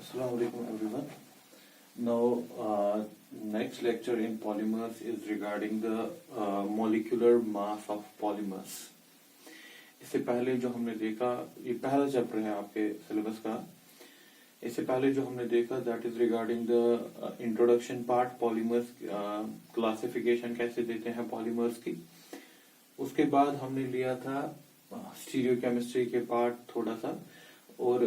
Assalamu alaikum everyone. Now, next lecture in polymers is regarding the molecular mass of polymers. इससे पहले जो हमने देखा, ये पहला चैप्टर है आपके सिलेबस का. इससे पहले जो हमने देखा that is regarding the introduction part, polymers classification कैसे देते हैं polymers की. उसके बाद हमने लिया था स्टीरियोकेमिस्ट्री के पार्ट थोड़ा सा और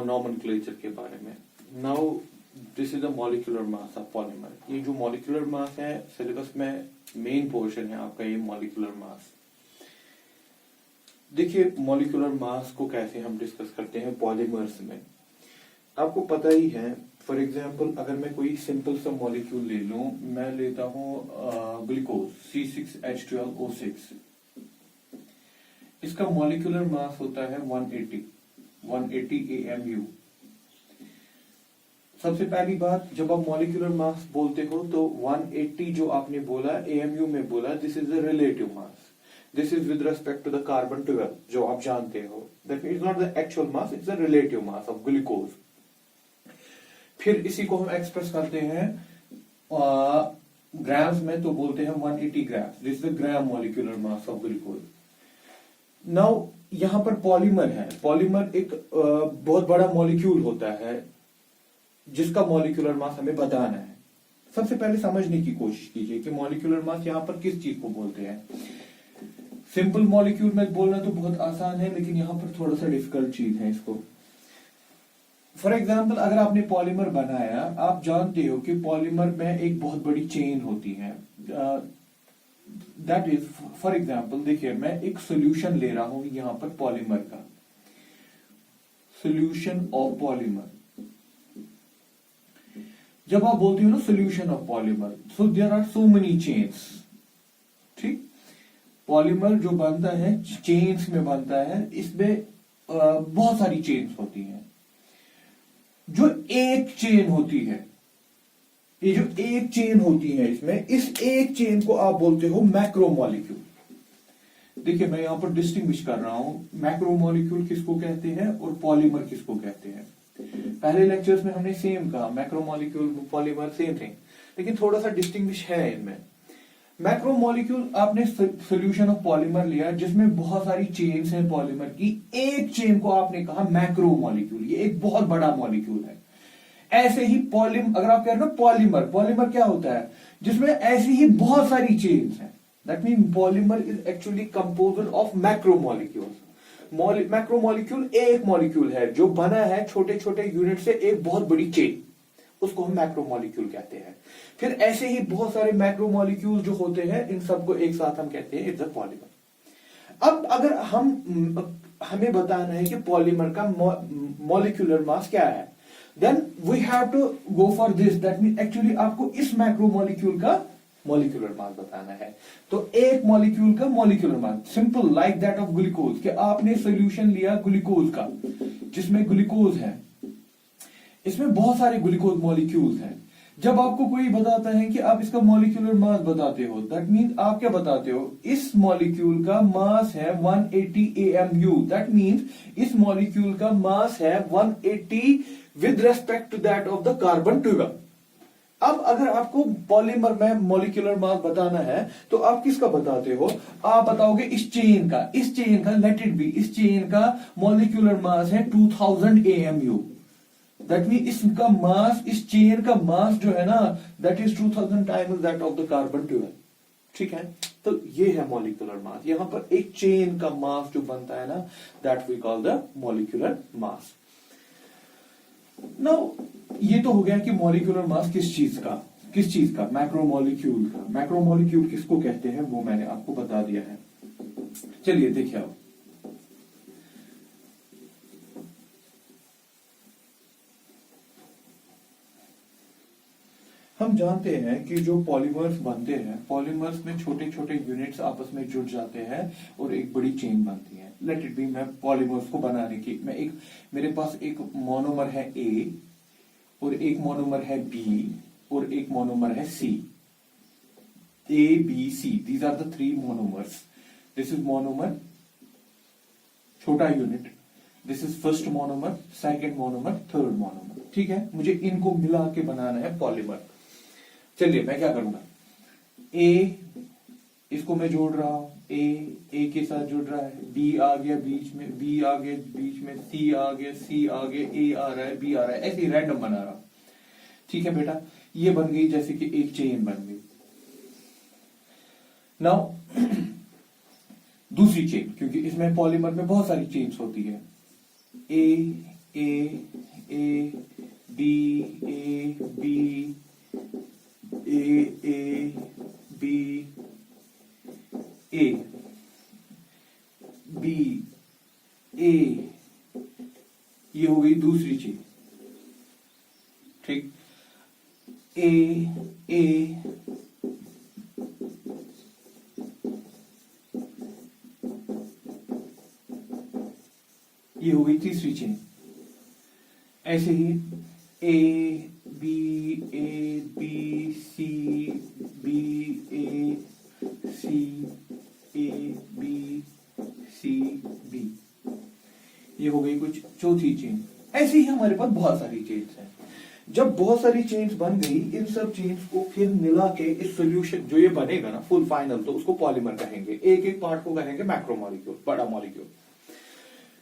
नॉमेनक्लेचर के बारे में. Now this is the molecular mass of polymer. ये जो मॉलिक्यूलर मास है सिलेबस में मेन पोर्शन है आपका ये मॉलिक्यूलर मास. देखिए मॉलिक्यूलर मास को कैसे हम डिस्कस करते हैं पॉलीमर्स में. आपको पता ही है, फॉर एग्जांपल अगर मैं कोई सिंपल सा मॉलिक्यूल ले लूं, मैं लेता हूं ग्लूकोज C6H12O6. इसका मॉलिक्यूलर मास होता है 180 AMU. सबसे पहली बात, जब आप मॉलिक्यूलर मास बोलते हो तो 180 जो आपने बोला AMU में बोला, this is the relative mass. This is with respect to the carbon 12 जो आप जानते हो. That means not the actual mass, it's the relative mass of glucose. फिर इसी को हम एक्सप्रेस करते हैं ग्राम्स में, तो बोलते हैं 180 grams. This is the gram molecular mass of glucose. Now यहां पर पॉलीमर है. पॉलीमर एक बहुत बड़ा मॉलिक्यूल होता है जिसका मॉलिक्यूलर मास हमें बताना है. सबसे पहले समझने की कोशिश कीजिए कि मॉलिक्यूलर मास यहां पर किस चीज को बोलते हैं. सिंपल मॉलिक्यूल में बोलना तो बहुत आसान है, लेकिन यहां पर थोड़ा सा डिफिकल्ट चीज है इसको. फॉर एग्जाम्पल अगर आपने पॉलीमर बनाया, आप जानते हो कि पॉलीमर में एक बहुत बड़ी चेन होती है. दैट इज फॉर एग्जाम्पल, देखिए मैं एक सोल्यूशन ले रहा हूं यहां पर पॉलीमर का, सोल्यूशन ऑफ पॉलीमर. जब आप बोलते हो ना solution of polymer, so there are so many chains. ठीक, पॉलीमर जो बनता है चेन्स में बनता है. इसमें बहुत सारी चेन्स होती हैं. जो एक चेन होती है, ये जो एक चेन होती है इसमें, इस एक चेन को आप बोलते हो मैक्रोमोलिक्यूल. देखिए मैं यहां पर डिस्टिंग्विश कर रहा हूं, मैक्रोमोलिक्यूल किसको कहते हैं और पॉलीमर किसको कहते हैं. पहले लेक्चर्स में हमने सेम कहा, मैक्रोमोलिक्यूल पॉलीमर सेम थिंग, लेकिन थोड़ा सा डिस्टिंग्विश है इनमें. मैक्रोमोलिक्यूल आपने सोल्यूशन ऑफ पॉलीमर लिया जिसमें बहुत सारी चेन्स हैं पॉलीमर की. एक चेन को आपने कहा मैक्रोमोलिक्यूल. ये एक बहुत बड़ा मॉलिक्यूल है. ऐसे ही अगर आप कह रहे हो पॉलीमर, पॉलीमर क्या होता है जिसमें ऐसी ही बहुत सारी चेन्स हैं. That mean polymer is actually composed of macromolecules. Macromolecule एक मॉलिक्यूल है जो बना है छोटे छोटे यूनिट से एक बहुत बड़ी चेन, उसको हम मैक्रोमोलिक्यूल कहते हैं. फिर ऐसे ही बहुत सारे मैक्रोमोलिक्यूल जो होते हैं, इन सबको एक साथ हम कहते हैं इट्स अ पॉलीमर. अब अगर हमें बताना है कि पॉलीमर का मॉलिक्यूलर मास क्या है, then we have to go for this. That means actually आपको इस मैक्रोमोलिक्यूल का मॉलिक्यूलर मास बताना है. तो एक मॉलिक्यूल का molecular mass simple like that of glucose, कि आपने सोल्यूशन लिया ग्लूकोज का जिसमें ग्लूकोज है, इसमें बहुत सारे ग्लूकोज मॉलिक्यूल्स हैं. जब आपको कोई बताता है कि आप इसका मॉलिक्यूलर मास बताते हो, दैट मीन्स आप क्या बताते हो, इस मॉलिक्यूल का मास है 180 AMU. दैट मीन्स इस मॉलिक्यूल का मास है 180 with respect to that of the carbon 12. अब अगर आपको पॉलीमर में मॉलिक्यूलर मास बताना है तो आप किसका बताते हो, आप बताओगे इस चेन का लेट इट बी, इस चेन का मॉलिक्यूलर मास है 2000 AMU. दैट मीन इसका मास, इस चेन का मास जो है ना, that is 2000 times that of the carbon 12. ठीक है, तो ये है मॉलिक्यूलर मास. यहां पर एक चेन का मास जो बनता है ना, that we call the molecular mass. Now ये तो हो गया कि मॉलिक्यूलर मास किस चीज का, मैक्रोमोलिक्यूल का. मैक्रोमोलिक्यूल किसको कहते हैं वो मैंने आपको बता दिया है. चलिए देखिए, अब हम जानते हैं कि जो पॉलीमर्स बनते हैं, पॉलीमर्स में छोटे छोटे यूनिट्स आपस में जुड़ जाते हैं और एक बड़ी चेन बनती है. लेट इट बी, मैं पॉलीमर्स को बनाने की, मेरे पास एक मोनोमर है A और एक मोनोमर है B और एक मोनोमर है C. A, B, C, these are the 3 monomers. This is monomer, छोटा unit. This is first monomer, second monomer, third monomer. ठीक है, मुझे इनको मिला के बनाना है पॉलीमर। चलिए मैं क्या करूंगा, ए इसको मैं जोड़ रहा हूं, ए के साथ जुड़ रहा है, बी आ गया बीच में, बी आ गया बीच में, सी आ गया, सी आ गया, ए आ रहा है, बी आ रहा है, ऐसे रैंडम बना रहा हूं। ठीक है बेटा, ये बन गई जैसे कि एक चेन बन गई। नाउ दूसरी चेन, क्योंकि इसमें पॉलीमर में बहुत सारी चेन्स होती है, A B A B A B A, ये हो गई दूसरी चेन। ठीक, ए ये हो गई तीसरी चेन। ऐसे ही A B C A B C B, ये हो गई कुछ चौथी चेन। ऐसे ही हमारे पास बहुत सारी चेन्स हैं। जब बहुत सारी चेन्स बन गई, इन सब चेन्स को फिर मिला के इस सोल्यूशन जो ये बनेगा ना फुल फाइनल, तो उसको पॉलीमर कहेंगे। एक एक पार्ट को कहेंगे मैक्रोमोलिक्यूल, बड़ा मॉलिक्यूल।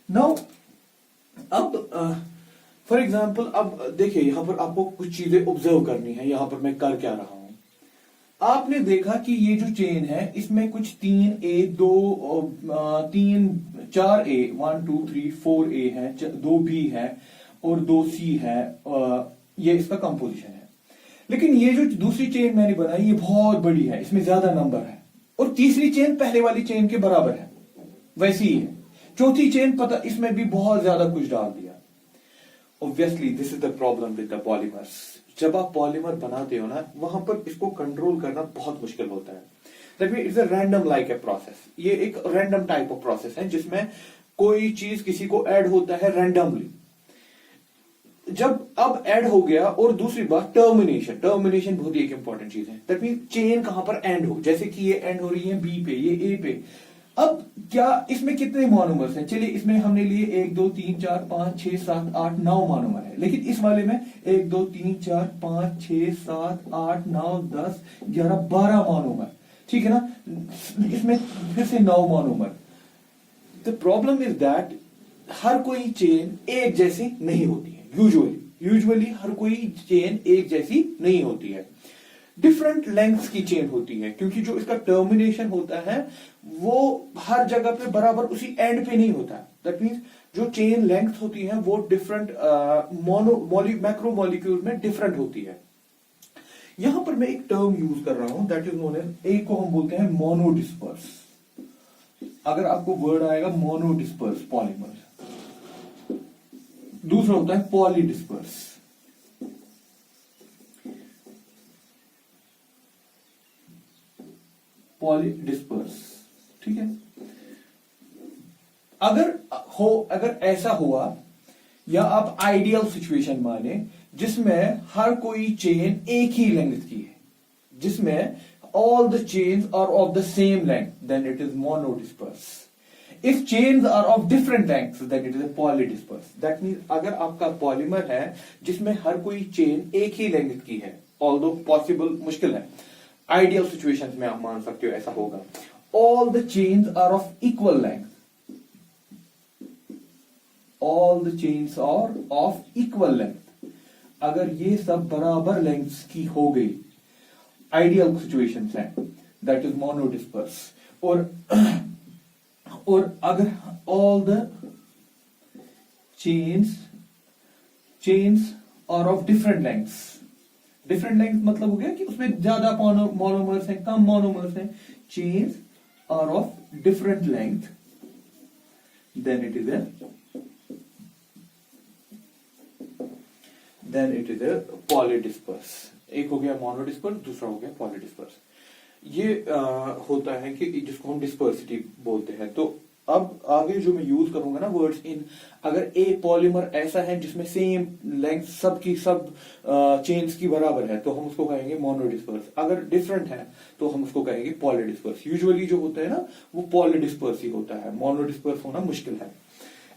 नाउ अब फॉर एग्जाम्पल, अब देखिए यहां पर आपको कुछ चीजें ऑब्जर्व करनी है। यहां पर मैं कर क्या रहा हूं, आपने देखा कि ये जो चेन है इसमें कुछ 3A 4A 1 2 3 4A है, 2B है और 2C है। ये इसका कंपोजिशन है। लेकिन ये जो दूसरी चेन मैंने बनाई ये बहुत बड़ी है, इसमें ज्यादा नंबर है, और तीसरी चेन पहले वाली चेन के बराबर है, वैसी ही है। चौथी चेन पता, इसमें भी बहुत ज्यादा कुछ डाल दिया। Obviously this is the problem with the polymers. जब आप पॉलीमर बनाते हो ना, वहां पर इसको कंट्रोल करना बहुत मुश्किल होता है। That means it's a random like a process. ये एक रैंडम टाइप ऑफ प्रोसेस है जिसमें कोई चीज किसी को ऐड होता है रैंडमली। जब अब ऐड हो गया, और दूसरी बात टर्मिनेशन बहुत ही एक इंपॉर्टेंट चीज है। दैट मींस चेन कहां पर एंड हो, जैसे कि ये एंड हो रही है बी पे, ये ए पे। अब क्या इसमें कितने मोनोमर्स हैं? चलिए इसमें हमने लिए 1 2 3 4 5 6 7 8 9 मोनोमर है। लेकिन इस वाले में 1 2 3 4 5 6 7 8 9 10 11 12 मोनोमर। ठीक है ना, इसमें फिर से 9 monomer. The problem is that हर कोई चेन एक जैसी नहीं होती है। यूजुअली हर कोई चेन एक जैसी नहीं होती है, डिफरेंट लेंथ्स की चेन होती है, क्योंकि जो इसका टर्मिनेशन होता है वो हर जगह पे बराबर उसी एंड पे नहीं होता। दैट मींस जो चेन लेंथ होती है वो डिफरेंट मैक्रोमोलिक्यूल में डिफरेंट होती है। यहां पर मैं एक टर्म यूज कर रहा हूं, दैट इज नोन एज, एक को हम बोलते हैं मोनोडिस्पर्स। अगर आपको वर्ड आएगा मोनोडिस्पर्स पॉलीमर, दूसरा होता है पॉलीडिस्पर्स। पॉलीडिस्पर्स, ठीक है। अगर ऐसा हुआ, या आप आइडियल सिचुएशन माने जिसमें हर कोई चेन एक ही लेंथ की है, जिसमें all the chains are of the same length, then it is monodisperse. If chains are of different lengths, then it is a polydisperse. That means अगर आपका पॉलीमर है जिसमें हर कोई चेन एक ही लेंथ की है, although possible मुश्किल है, आइडियल सिचुएशंस में आप मान सकते हो ऐसा होगा। All the chains are of equal length. All the chains are of equal length. अगर ये सब बराबर लेंथ्स की हो गई, आइडियल सिचुएशंस है, दैट इज मोनोडिस्पर्स। और अगर all the chains are of different lengths, different length मतलब हो गया कि उसमें ज्यादा मोनोमर्स हैं, कम मोनोमर्स हैं, chains are of different length, then it is a polydisperse. एक हो गया मोनोडिस्पर्स, दूसरा हो गया पॉलीडिस्पर्स। ये होता है कि जिसको हम डिस्पर्सिटी बोलते हैं। तो अब आगे जो मैं यूज करूंगा ना वर्ड्स इन, अगर एक पॉलीमर ऐसा है जिसमें सेम लेंथ सबकी सब चेन्स की बराबर है, तो हम उसको कहेंगे मोनोडिस्पर्स। अगर डिफरेंट है तो हम उसको कहेंगे पॉलीडिस्पर्स। यूजुअली जो होता है ना वो पॉलीडिस्पर्स ही होता है, मोनोडिस्पर्स होना मुश्किल है।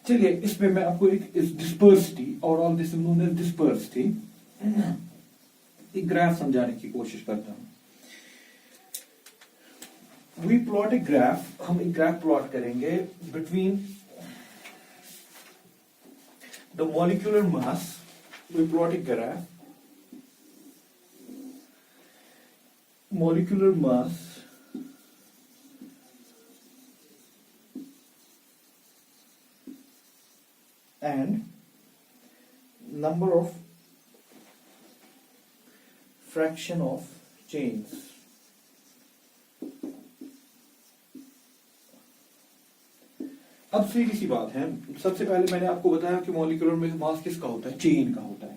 चलिए इस पे मैं आपको एक डिस्पर्सिटी और ऑल दिस नोन एज डिस्पर्सिटी एक ग्राफ समझाने की कोशिश करता हूं। वी प्लॉट ए ग्राफ, हम एक ग्राफ प्लॉट करेंगे between the molecular mass. We plot a graph molecular mass and number of fraction of chains। अब सीधी सी बात है, सबसे पहले मैंने आपको बताया कि मॉलिक्यूलर मास किसका होता है, चेन का होता है।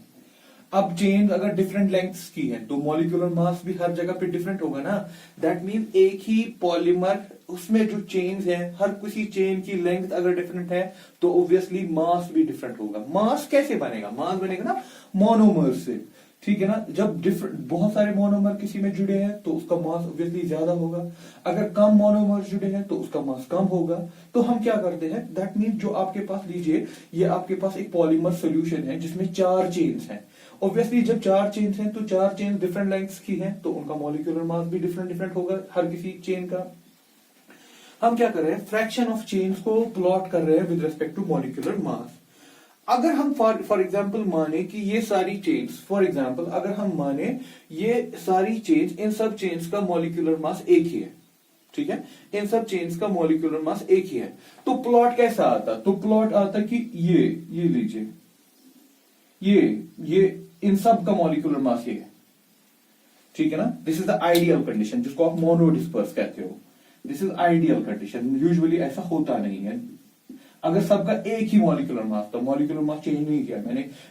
अब चेन अगर डिफरेंट लेंथ्स की है तो मॉलिक्यूलर मास भी हर जगह पे डिफरेंट होगा ना। दैट मीन एक ही पॉलीमर, उसमें जो चेन्स हैं, हर किसी चेन की लेंथ अगर डिफरेंट है तो ऑब्वियसली मास भी डिफरेंट होगा। मास कैसे बनेगा, मास बनेगा ना मोनोमर से, ठीक है ना। जब डिफरेंट बहुत सारे मोनोमर किसी में जुड़े हैं तो उसका मास ऑब्वियसली ज्यादा होगा, अगर कम मोनोमर जुड़े हैं तो उसका मास कम होगा। तो हम क्या करते हैं, दैट मीन जो आपके पास लीजिए, ये आपके पास एक पॉलीमर सोल्यूशन है जिसमें 4 चेन्स हैं। ऑब्वियसली जब 4 चेन्स हैं तो 4 चेन्स डिफरेंट लेंथ्स की हैं तो उनका मॉलिक्यूलर मास भी डिफरेंट डिफरेंट होगा हर किसी चेन का। हम क्या कर रहे हैं, फ्रैक्शन ऑफ चेन्स को प्लॉट कर रहे हैं with respect to molecular mass. अगर हम फॉर एग्जाम्पल माने कि ये सारी चेन्स, फॉर एग्जाम्पल अगर हम माने ये सारी चेन्स, इन सब चेन्स का मॉलिक्यूलर मास एक ही है, ठीक है, इन सब चेन्स का मॉलिक्यूलर मास एक ही है, तो प्लॉट कैसा आता, तो प्लॉट आता कि ये लीजिए, ये इन सब का मॉलिक्यूलर मास ये है, ठीक है ना। This is the ideal condition जिसको आप मोनो डिस्पर्स कहते हो। This is ideal condition, usually ऐसा होता नहीं है। अगर सबका एक ही मॉलिक्यूलर मास था, मॉलिक्यूलर मास चेंज नहीं किया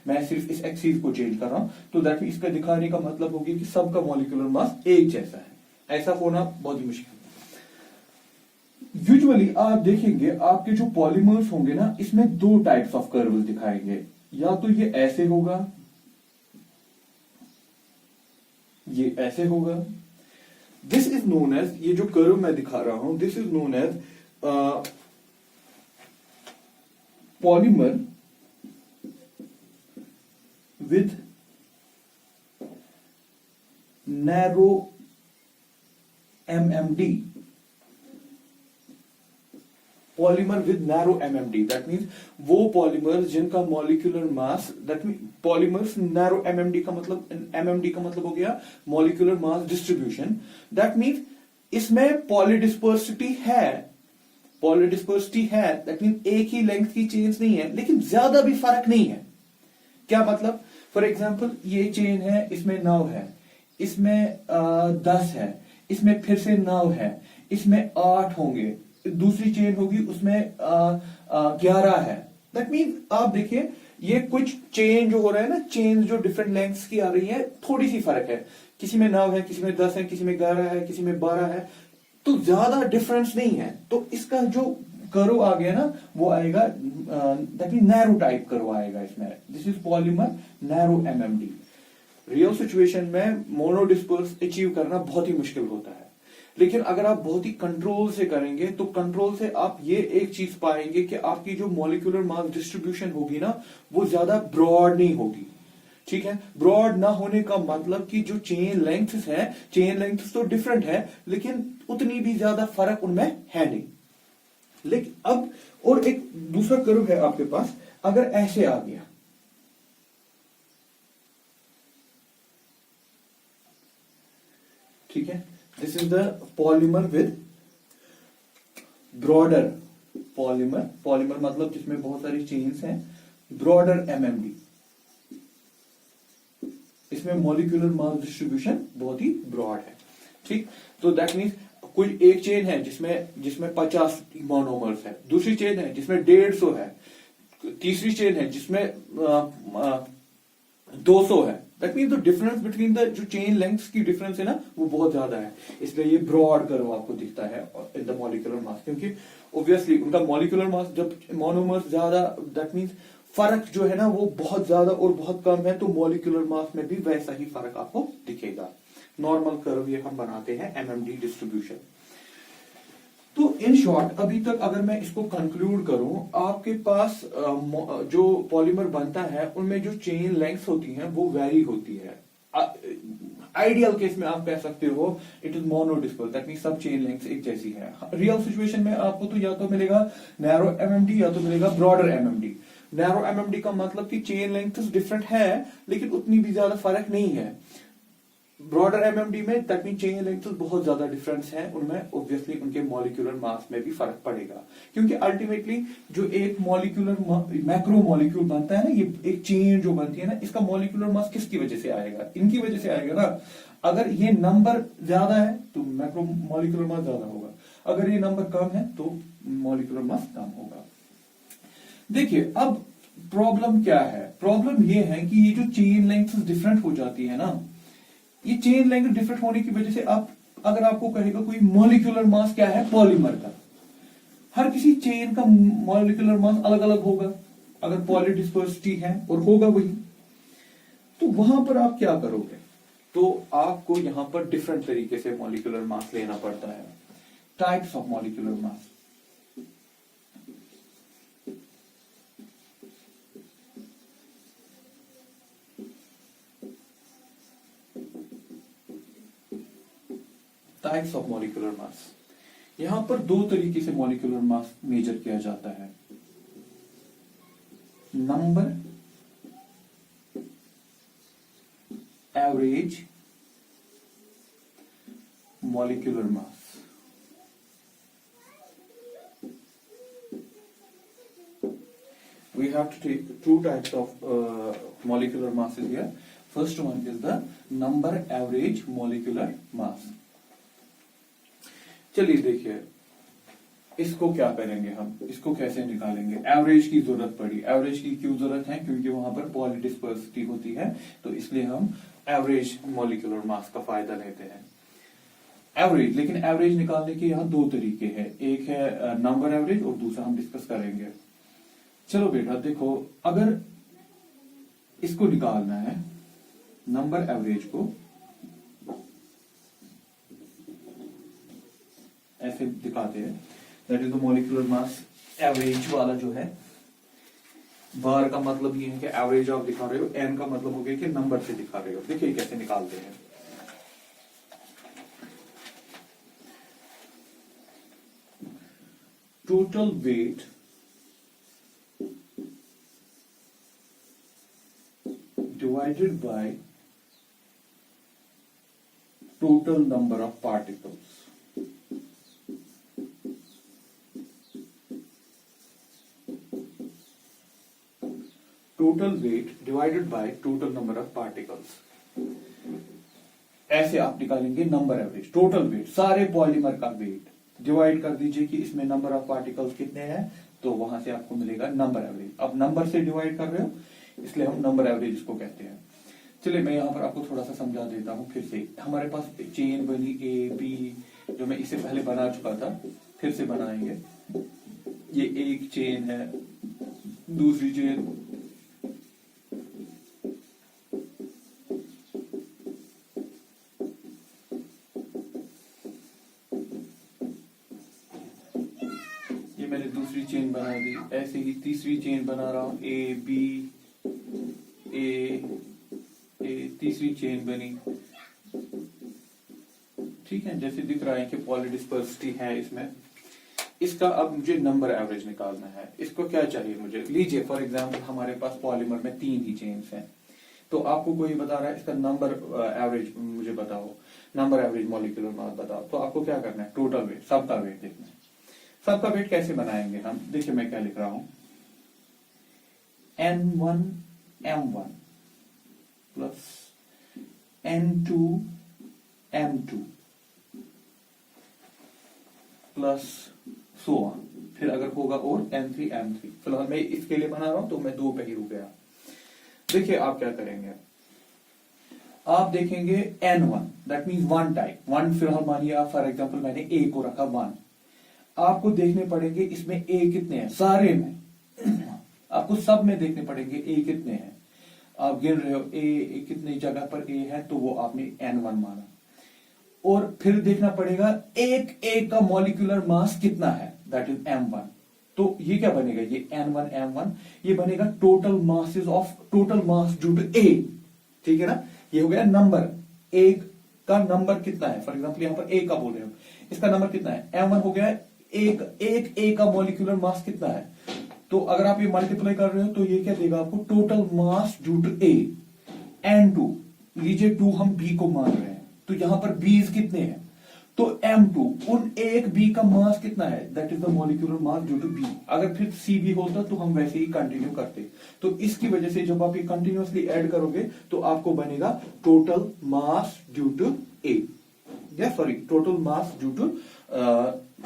मैं सिर्फ इस एक्सिस को चेंज कर रहा हूं, तो दैट मीन इसका दिखाने का मतलब होगी कि सबका मॉलिक्यूलर मास एक जैसा है। ऐसा होना बहुत ही मुश्किल है। यूजुअली आप देखेंगे आपके जो पॉलीमर्स होंगे ना, इसमें 2 टाइप्स ऑफ कर्व दिखाएंगे, या तो ये ऐसे होगा, ये ऐसे होगा। दिस इज नोन एज, ये जो कर्व मैं दिखा रहा हूं, this is known as polymer with narrow MMD। Polymer with narrow MMD, that means वो पॉलीमर जिनका molecular mass, that mean polymers narrow MMD का मतलब, MMD का मतलब हो गया molecular mass distribution. That means इसमें पॉलीडिस्पर्सिटी है, पॉलीडिस्पर्सिटी है, दैट मीन एक ही लेंथ की चेन्स नहीं है, लेकिन ज्यादा भी फर्क नहीं है। क्या मतलब, फॉर एग्जाम्पल ये चेन है, इसमें 9 है, इसमें 10 है, इसमें फिर से 9 है, इसमें 8 होंगे, दूसरी चेन होगी उसमें 11 है। दैट मीन आप देखिए ये कुछ चेन जो हो रहा है ना, चेन जो डिफरेंट लेंथ्स की आ रही है, थोड़ी सी फर्क है, किसी में 9 है, किसी में 10 है, किसी में 11 है, किसी में 12 है, तो ज्यादा डिफरेंस नहीं है। तो इसका जो कर्व आ गया ना, वो आएगा that mean narrow type curve आएगा इसमें। This is polymer narrow MMD। Real situation में मोनो डिस्पर्स अचीव करना बहुत ही मुश्किल होता है, लेकिन अगर आप बहुत ही कंट्रोल से करेंगे तो कंट्रोल से आप ये एक चीज पाएंगे कि आपकी जो मॉलिक्यूलर मास डिस्ट्रीब्यूशन होगी ना, वो ज्यादा ब्रॉड नहीं होगी, ठीक है। ब्रॉड ना होने का मतलब कि जो चेन लेंथ्स है, चेन लेंथ्स तो डिफरेंट है, लेकिन उतनी भी ज्यादा फर्क उनमें है नहीं। लेकिन अब और एक दूसरा कर्व है आपके पास, अगर ऐसे आ गया, ठीक है, this is the polymer with broader polymer, polymer मतलब जिसमें बहुत सारी चेन्स हैं, ब्रॉडर MMD, इसमें मॉलिक्यूलर मास डिस्ट्रीब्यूशन बहुत ही ब्रॉड है, ठीक। तो दैट मीन्स कोई एक चेन है जिसमें 50 मोनोमर्स है, दूसरी चेन है जिसमें 150 है, तीसरी चेन है जिसमें 200 है। That means the difference between the जो चेन लेंथ्स की डिफरेंस है ना, वो बहुत ज्यादा है, इसलिए ये ब्रॉड कर्व आपको दिखता है इन द मॉलिक्यूलर मास, क्योंकि ऑब्वियसली उनका मॉलिक्यूलर मास जब मोनोमर्स ज्यादा, दैट मीन्स फर्क जो है ना वो बहुत ज्यादा और बहुत कम है, तो मॉलिक्यूलर मास में भी वैसा ही फर्क आपको दिखेगा। नॉर्मल कर्व ये हम बनाते हैं MMD डिस्ट्रीब्यूशन। तो इन शॉर्ट अभी तक अगर मैं इसको कंक्लूड करूं, आपके पास जो पॉलीमर बनता है उनमें जो चेन लेंथ होती है वो वेरी होती है। आइडियल केस में आप कह सकते हो इट इज मोनोडिस्पर्स, दैट मींस सब चेन लेंथ एक जैसी है। रियल सिचुएशन में आपको तो या तो मिलेगा नैरो एमएमडी या तो मिलेगा ब्रॉडर एमएमडी। नैरो एमएमडी का मतलब कि चेन लेंथ डिफरेंट है लेकिन उतनी भी ज्यादा फर्क नहीं है। ब्रॉडर एमएमडी में दैट मीन चेन लेंथ बहुत ज्यादा डिफरेंस है उनमें, ऑब्वियसली उनके मॉलिक्यूलर मास में भी फर्क पड़ेगा, क्योंकि अल्टीमेटली जो एक मॉलिक्यूलर मैक्रो मॉलिक्यूल बनता है ना, ये एक चेन जो बनती है ना, इसका मॉलिक्यूलर मास किसकी वजह से आएगा? इनकी वजह से आएगा ना। अगर ये नंबर ज्यादा है तो मैक्रो मॉलिक्यूलर मास ज्यादा होगा, अगर ये नंबर कम है तो मॉलिक्यूलर मास कम होगा। देखिए अब प्रॉब्लम क्या है? प्रॉब्लम ये है कि ये जो चेन लेंथ डिफरेंट हो जाती है ना, ये चेन लेंथ डिफरेंट होने की वजह से आप अगर आपको कहेगा कोई मॉलिक्यूलर मास क्या है पॉलीमर का, हर किसी चेन का मॉलिक्यूलर मास अलग अलग होगा अगर पॉलीडिस्पर्सिटी है, और होगा वही। तो वहां पर आप क्या करोगे? तो आपको यहां पर डिफरेंट तरीके से मॉलिक्यूलर मास लेना पड़ता है। Types of molecular mass. Types of molecular mass. यहां पर दो तरीके से मॉलिक्यूलर मास मेजर किया जाता है। Number average molecular mass. We have to take two types of molecular masses here. First one is the number average molecular mass. चलिए देखिए इसको क्या करेंगे हम, इसको कैसे निकालेंगे। एवरेज की जरूरत पड़ी। एवरेज की क्यों जरूरत है? क्योंकि वहां पर पॉलीडिस्पर्सिटी होती है, तो इसलिए हम एवरेज मॉलिक्यूलर मास का फायदा लेते हैं। एवरेज, लेकिन एवरेज निकालने के यहाँ दो तरीके हैं, एक है नंबर एवरेज और दूसरा हम डिस्कस करेंगे। चलो बेटा देखो, अगर इसको निकालना है नंबर एवरेज को, ऐसे दिखाते हैं, that is the molecular mass average वाला जो है। बार का मतलब ये है कि एवरेज आप दिखा रहे हो, एन का मतलब हो गया कि नंबर से दिखा रहे हो। देखिए कैसे निकालते हैं। Total weight divided by total number of particles. Total weight divided by total number of particles. ऐसे आप निकालेंगे नंबर एवरेज। टोटल वेट, सारे पॉलीमर का वेट डिवाइड कर दीजिए कि इसमें नंबर ऑफ पार्टिकल्स कितने हैं, तो वहां से आपको मिलेगा नंबर एवरेज। अब नंबर से डिवाइड कर रहे हो इसलिए हम नंबर एवरेज इसको कहते हैं। चलिए मैं यहां पर आपको थोड़ा सा समझा देता हूं फिर से। हमारे पास चेन बनी ए बी, जो मैं इससे पहले बना चुका था, फिर से बनाएंगे। ये एक चेन है, दूसरी चेन, ये मैंने दूसरी चेन बना दी। ऐसे ही तीसरी चेन बना रहा हूं, ए बी ए, तीसरी चेन बनी। ठीक है, जैसे दिख रहा है कि पॉलीडिस्पर्सिटी है इसमें। इसका अब मुझे नंबर एवरेज निकालना है। इसको क्या चाहिए मुझे? लीजिए फॉर एग्जांपल हमारे पास पॉलीमर में 3 ही चेन्स हैं, तो आपको कोई बता रहा है इसका नंबर एवरेज मुझे बताओ, नंबर एवरेज मॉलिक्यूलर मास बताओ। तो आपको क्या करना है? टोटल वेट, सबका वेट देखना है। सबका वेट कैसे बनाएंगे हम? देखिए मैं क्या लिख रहा हूं, N1 M1 plus N2 M2 plus so on, फिर अगर होगा और N3 M3। फिलहाल मैं इसके लिए बना रहा हूं तो मैं 2 पे ही रुक गया। देखिए आप क्या करेंगे, आप देखेंगे N1 दैट मींस 1 टाइप 1। फिलहाल मानिए आप फॉर एग्जांपल मैंने A को रखा 1। आपको देखने पड़ेंगे इसमें A कितने हैं, सारे में आपको सब में देखने पड़ेंगे A कितने हैं। आप गिन रहे हो A कितनी जगह पर A है, तो वो आपने N1 माना। और फिर देखना पड़ेगा एक का मॉलिक्यूलर मास कितना है, दैट इज m1। तो ये क्या बनेगा, ये n1 m1, ये बनेगा total mass due to A, ठीक है ना। ये हो गया नंबर, एक का नंबर कितना है, फॉर एग्जांपल यहां पर A का बोल रहे हो, इसका नंबर कितना है, m1 हो गया। एक A का मॉलिक्यूलर मास कितना है, तो अगर आप ये मल्टीप्लाई कर रहे हो तो ये क्या देगा आपको, total mass due to A। n2 लीजिए, 2 हम B को मान रहे हैं, तो यहां पर B's कितने हैं, तो m2 उन एक B का मास कितना है, that is the molecular mass due to B। अगर फिर CB होता तो हम वैसे ही कंटिन्यू करते। तो इसकी वजह से जब आप ये कंटिन्यूअसली ऐड करोगे तो आपको बनेगा total mass due to A, या sorry total mass due to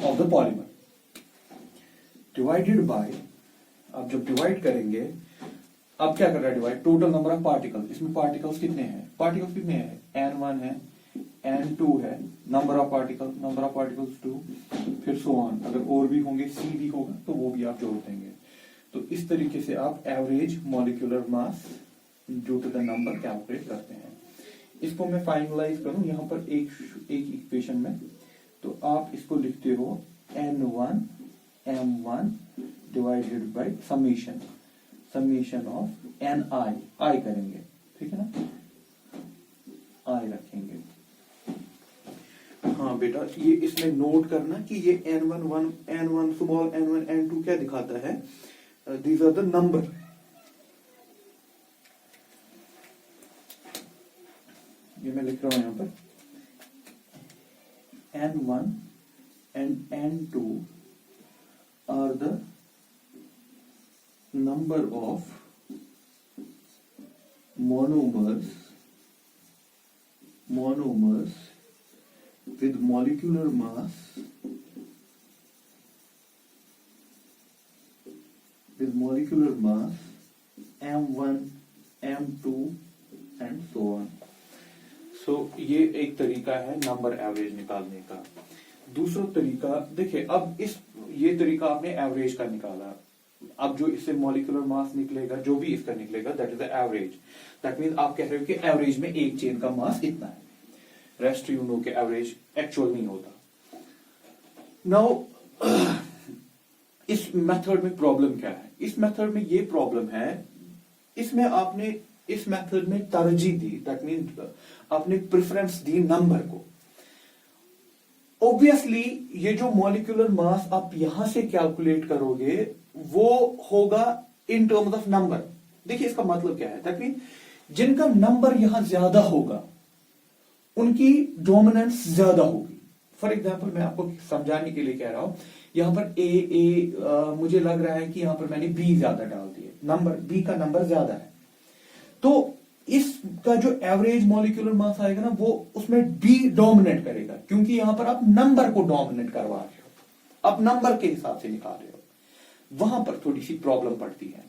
of the polymer divided by, अब जब डिवाइड करेंगे, अब क्या कर रहा है divide, total number of particles, इसमें पार्टिकल्स कितने हैं, n1 है, n2 है, नंबर ऑफ पार्टिकल्स 2, फिर सो ऑन, अगर और भी होंगे C भी होगा तो वो भी आप जोड़ देंगे। तो इस तरीके से आप average molecular mass due to the number calculate करते हैं। इसको मैं फाइनलाइज करूं यहां पर एक इक्वेशन में, तो आप इसको लिखते हो n1 m1 divided by summation of i करेंगे, ठीक है ना, आई रखेंगे। हाँ बेटा, ये इसमें नोट करना कि ये n1 स्मॉल n1 n2 क्या दिखाता है, दीज आर द नंबर। ये मैं लिख रहा हूं यहां पर n1 and n2 are the number of monomers with molecular mass m1 m2 and so on। सो ये एक तरीका है नंबर एवरेज निकालने का। दूसरा तरीका देखिए, अब ये तरीका आपने एवरेज का निकाला, अब जो इससे मॉलिक्यूलर मास निकलेगा, जो भी इसका निकलेगा, that is the average. That means आप कह रहे हो कि एवरेज में एक चेन का मास इतना है, रेस्ट यू नो के एवरेज एक्चुअल नहीं होता। नाउ इस मेथड में प्रॉब्लम क्या है, इस मेथड में ये प्रॉब्लम है, इसमें आपने इस मेथड में तरजीह दी, दैट मींस आपने प्रेफरेंस दी नंबर को। ऑब्वियसली ये जो मॉलिक्यूलर मास आप यहां से कैलकुलेट करोगे वो होगा इन टर्म्स ऑफ नंबर। देखिए इसका मतलब क्या है, दैट मीन जिनका नंबर यहां ज्यादा होगा उनकी डोमिनेंस ज्यादा होगी। फॉर एग्जाम्पल मैं आपको समझाने के लिए कह रहा हूं, यहां पर मुझे लग रहा है कि यहां पर मैंने बी ज्यादा डाल दिए, नंबर बी का नंबर ज्यादा है, तो इसका जो एवरेज मॉलिक्यूलर मास आएगा ना वो उसमें बी डोमिनेट करेगा, क्योंकि यहां पर आप नंबर को डोमिनेट करवा रहे हो, आप नंबर के हिसाब से निकाल रहे हो। वहां पर थोड़ी सी प्रॉब्लम पड़ती है।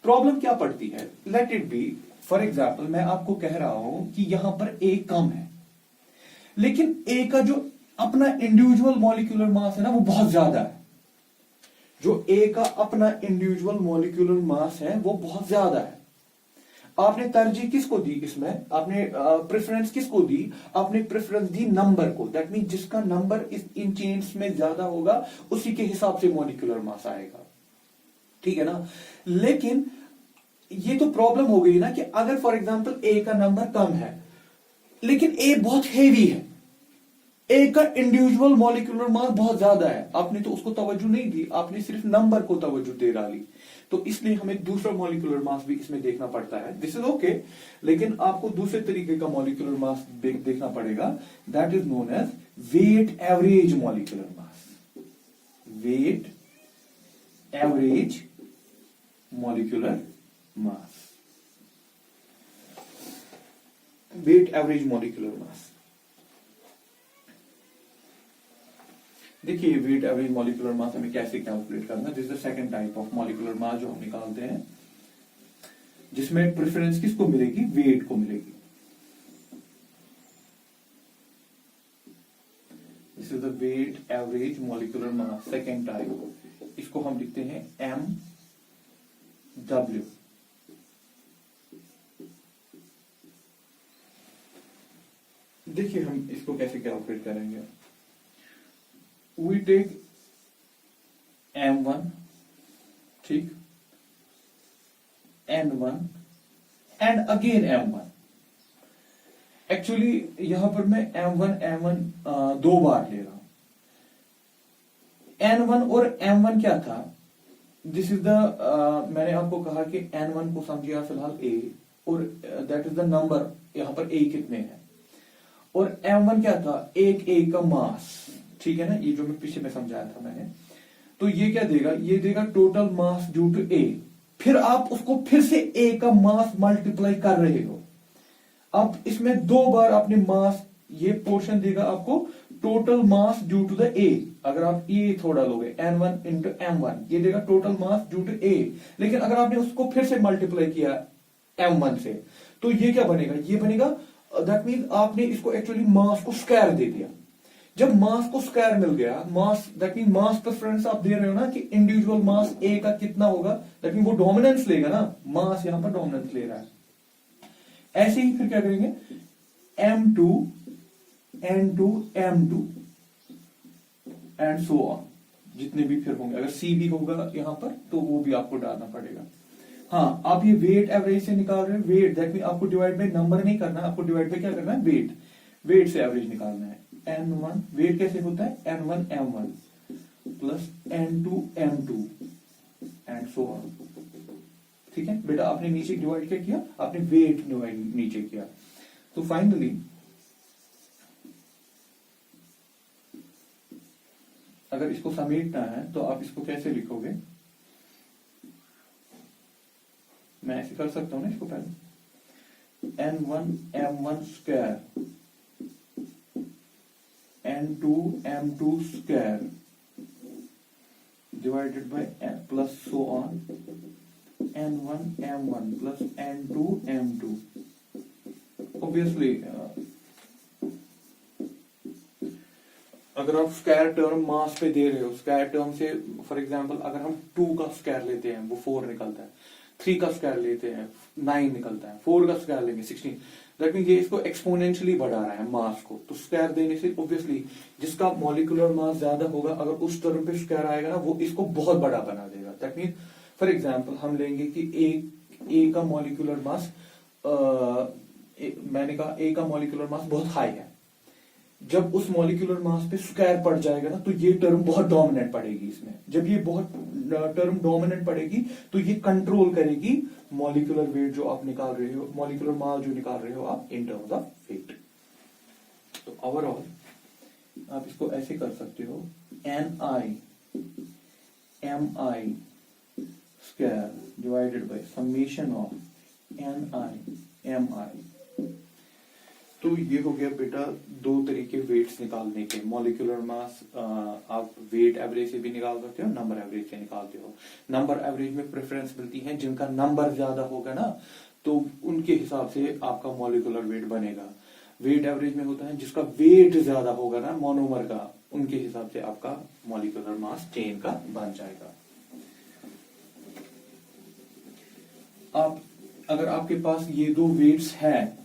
प्रॉब्लम क्या पड़ती है, let it be, for example मैं आपको कह रहा हूं कि यहां पर ए कम है, लेकिन ए का जो अपना इंडिविजुअल मॉलिक्यूलर मास है ना वो बहुत ज्यादा है। जो ए का अपना इंडिविजुअल मॉलिक्यूलर मास है वो बहुत ज्यादा है। आपने तरजीह किसको दी, इसमें आपने प्रेफरेंस किसको दी, आपने प्रेफरेंस दी नंबर को। दैट मीन जिसका नंबर इन चेन्स में ज्यादा होगा उसी के हिसाब से मॉलिक्यूलर मास आएगा, ठीक है ना। लेकिन ये तो प्रॉब्लम हो गई ना कि अगर फॉर एग्जांपल ए का नंबर कम है लेकिन ए बहुत हेवी है, ए का इंडिविजुअल मॉलिक्यूलर मास बहुत ज्यादा है, आपने तो उसको तवज्जो नहीं दी, आपने सिर्फ नंबर को तवज्जो दे डाली, तो इसलिए हमें दूसरा मॉलिक्यूलर मास भी इसमें देखना पड़ता है। दिस इज ओके, लेकिन आपको दूसरे तरीके का मॉलिक्यूलर मास देखना पड़ेगा, that is known as weight average molecular mass. Weight average molecular mass, weight average molecular mass. देखिए वेट एवरेज मॉलिक्यूलर मास हमें कैसे कैलकुलेट करना है। This is the second type of molecular mass जो हम निकालते हैं, जिसमें प्रेफरेंस किसको मिलेगी, वेट को मिलेगी। This is the weight average molecular mass, second type. इसको हम लिखते हैं एम डब्ल्यू। देखिए हम इसको कैसे कैलकुलेट करेंगे। वी टेक m1, ठीक, n1 and again m1। Actually यहां पर मैं m1 m1 दो बार ले रहा हूं। n1 और m1 क्या था, दिस इज द मैंने आपको कहा कि n1 को समझिए फिलहाल a, और दैट इज द नंबर, यहां पर a कितने हैं, और m1 क्या था, एक a का मास, ठीक है ना, ये जो मैं पीछे में समझाया था मैंने। तो ये क्या देगा, ये देगा total mass due to a, फिर आप उसको फिर से a का मास मल्टीप्लाई कर रहे हो। अब इसमें दो बार आपने मास, ये पोर्शन देगा आपको total mass due to the a। अगर आप ये थोड़ा लोगे n1 इंटू m1, ये देगा total mass due to a। लेकिन अगर आपने उसको फिर से मल्टीप्लाई किया m1 से, तो ये क्या बनेगा, ये बनेगा, दैट मीन आपने इसको एक्चुअली मास को स्क्वायर दे दिया। जब मास को स्क्वायर मिल गया, मास दैट मीन मास प्रेफरेंस आप दे रहे हो ना कि इंडिविजुअल मास a का कितना होगा, दैट मीन वो डोमिनेंस लेगा ना, मास यहां पर डोमिनेंस ले रहा है। ऐसे ही फिर क्या करेंगे, m2 n2 m2 and so on, जितने भी फिर होंगे। अगर c भी होगा यहां पर तो वो भी आपको डालना पड़ेगा। हाँ, आप ये वेट एवरेज से निकाल रहे हैं, वेट दैट मीन आपको डिवाइड बाय नंबर नहीं करना, आपको डिवाइड बाय क्या करना है, वेट, वेट से एवरेज निकालना है। n1 वेट कैसे होता है, n1 m1 plus n2 m2 and so on, ठीक है बेटा। आपने नीचे डिवाइड क्या किया, आपने वेट डिवाइड नीचे किया। तो फाइनली अगर इसको समेटना है तो आप इसको कैसे लिखोगे, मैं ऐसे कर सकता हूं ना इसको, पहले n1 m1 square n2 m2 square divided by plus so on n1 m1 plus n2 m2। Obviously अगर आप स्क्वायर टर्म मास पे दे रहे हो, स्क्वायर टर्म से फॉर एग्जांपल अगर हम 2 का स्क्वायर लेते हैं वो 4 निकलता है, 3 का स्क्वायर लेते हैं 9 निकलता है, 4 का स्क्वायर लेंगे 16। दैट मीन ये इसको एक्सपोनेंशियली बढ़ा रहा है मास को, तो स्क्वायर देने से ऑब्वियसली जिसका मॉलिक्यूलर मास ज्यादा होगा, अगर उस टर्म पे स्क्वायर आएगा ना, वो इसको बहुत बड़ा बना देगा। दैट मीन फॉर एग्जाम्पल हम लेंगे कि ए का मॉलिक्यूलर मास, मैंने कहा ए का मॉलिक्यूलर मास बहुत हाई है। जब उस मॉलिक्यूलर मास पे स्क्वायर पड़ जाएगा ना, तो ये टर्म बहुत डोमिनेट पड़ेगी इसमें। जब ये बहुत टर्म डोमिनेट पड़ेगी तो ये कंट्रोल करेगी मॉलिक्यूलर वेट जो आप निकाल रहे हो, मॉलिक्यूलर मास जो निकाल रहे हो आप इन टर्म्स ऑफ वेट। तो ओवरऑल आप इसको ऐसे कर सकते हो, ni mi square divided by summation of ni mi। तो ये हो गया बेटा दो तरीके वेट्स निकालने के। मॉलिक्यूलर मास आप वेट एवरेज से भी निकाल सकते हो, नंबर एवरेज से निकालते हो। नंबर एवरेज में प्रेफरेंस मिलती है जिनका नंबर ज्यादा होगा ना, तो उनके हिसाब से आपका मॉलिक्यूलर वेट बनेगा। वेट एवरेज में होता है जिसका वेट ज्यादा होगा ना मोनोमर का, उनके हिसाब से आपका मॉलिक्यूलर मास चेन का बन जाएगा। आप अगर आपके पास ये दो वेट्स हैं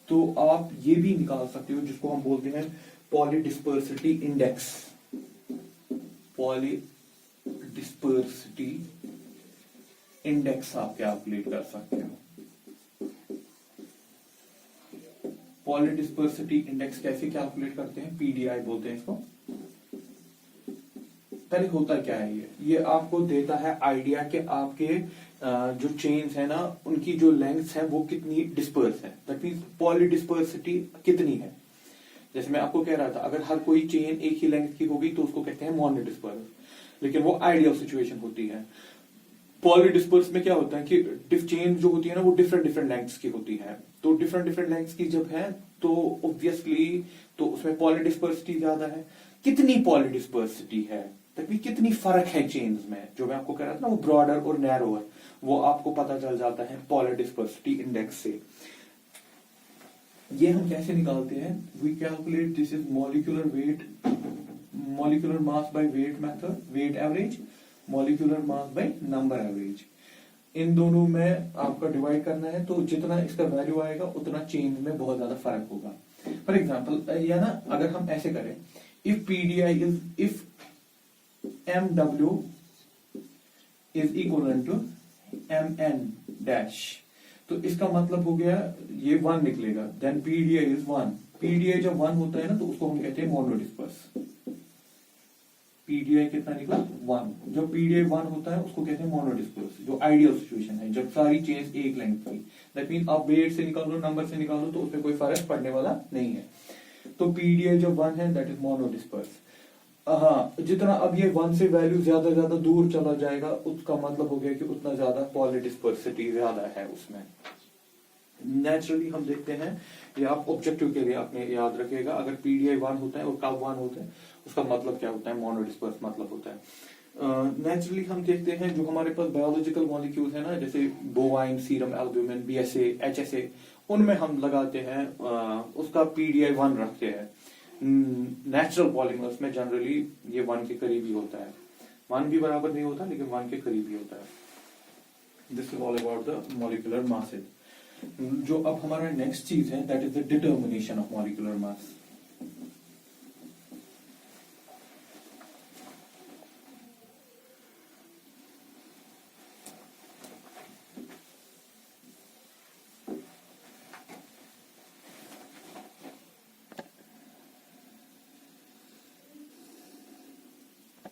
तो आप ये भी निकाल सकते हो जिसको हम बोलते हैं पॉलीडिस्पर्सिटी इंडेक्स। पॉलीडिस्पर्सिटी इंडेक्स आप कैलकुलेट कर सकते हो। पॉलीडिस्पर्सिटी इंडेक्स कैसे कैलकुलेट करते हैं, पीडीआई बोलते हैं इसको। पहले होता क्या है, ये आपको देता है आइडिया कि आपके जो चेन्स है ना, उनकी जो लेंथ्स है वो कितनी डिस्पर्स है। दैट मींस पॉलीडिस्पर्सिटी कितनी है। जैसे मैं आपको कह रहा था, अगर हर कोई चेन एक ही लेंथ की होगी तो उसको कहते हैं मोनोडिस्पर्स, लेकिन वो आइडियल सिचुएशन होती है। पॉलीडिस्पर्स में क्या होता है कि चेन जो होती है ना वो डिफरेंट डिफरेंट लेंथ्स की होती है। तो डिफरेंट डिफरेंट लेंथ्स की जब है तो ऑब्वियसली तो उसमें पॉलीडिस्पर्सिटी ज्यादा है। कितनी पॉलीडिस्पर्सिटी है, तभी कितनी फर्क है चेन्स में, जो मैं आपको कह रहा था ना वो ब्रॉडर और नैरोअर, वो आपको पता चल जाता है पॉलीडिस्पर्सिटी इंडेक्स से। ये हम कैसे निकालते हैं, we calculate this is molecular weight, molecular mass by weight method, weight average, molecular mass by number average. इन दोनों में आपका डिवाइड करना है, तो जितना इसका वैल्यू आएगा उतना चेंज में बहुत ज्यादा फर्क होगा। फॉर एग्जाम्पल या ना अगर हम ऐसे करें, if PDI is if MW is equal to MN dash, तो इसका मतलब हो गया ये 1 निकलेगा, देन पीडीआई इज 1। पीडीआई जब 1 होता है ना तो उसको हम कहते हैं मोनोडिस्पर्स। पीडीआई कितना निकला 1। जब पीडीआई 1 होता है उसको कहते हैं मोनोडिस्पर्स, जो आइडियल सिचुएशन है जब सारी चेन्स एक लेंथ की। दैट मीन आप वेट से निकालो नंबर से निकालो तो उसमें कोई फर्क पड़ने वाला नहीं है। तो पीडीआई जब 1 है दैट इज मोनोडिस्पर्स। हाँ, जितना अब ये 1 से वैल्यू ज्यादा दूर चला जाएगा उसका मतलब हो गया कि उतना ज्यादा पॉलीडिस्पर्सिटी ज्यादा है उसमें। नेचुरली हम देखते हैं, ये आप ऑब्जेक्टिव के लिए अपने याद रखिएगा, अगर पीडीआई 1 होता है और कब 1 होता है उसका मतलब क्या होता है, मोनोडिस्पर्स मतलब होता है। नेचुरली हम देखते हैं जो हमारे पास बायोलॉजिकल मॉलिक्यूल्स है ना, जैसे बोवाइन, सीरम एल्ब्यूमिन, बीएसए, एचएसए, उनमें हम लगाते हैं उसका पीडीआई 1 रखते हैं। नेचुरल पॉलीमर्स में जनरली ये 1 के करीब ही होता है, 1 भी बराबर नहीं होता लेकिन 1 के करीब ही होता है। This is all about the molecular masses. जो अब हमारा नेक्स्ट चीज है that is the determination of molecular mass.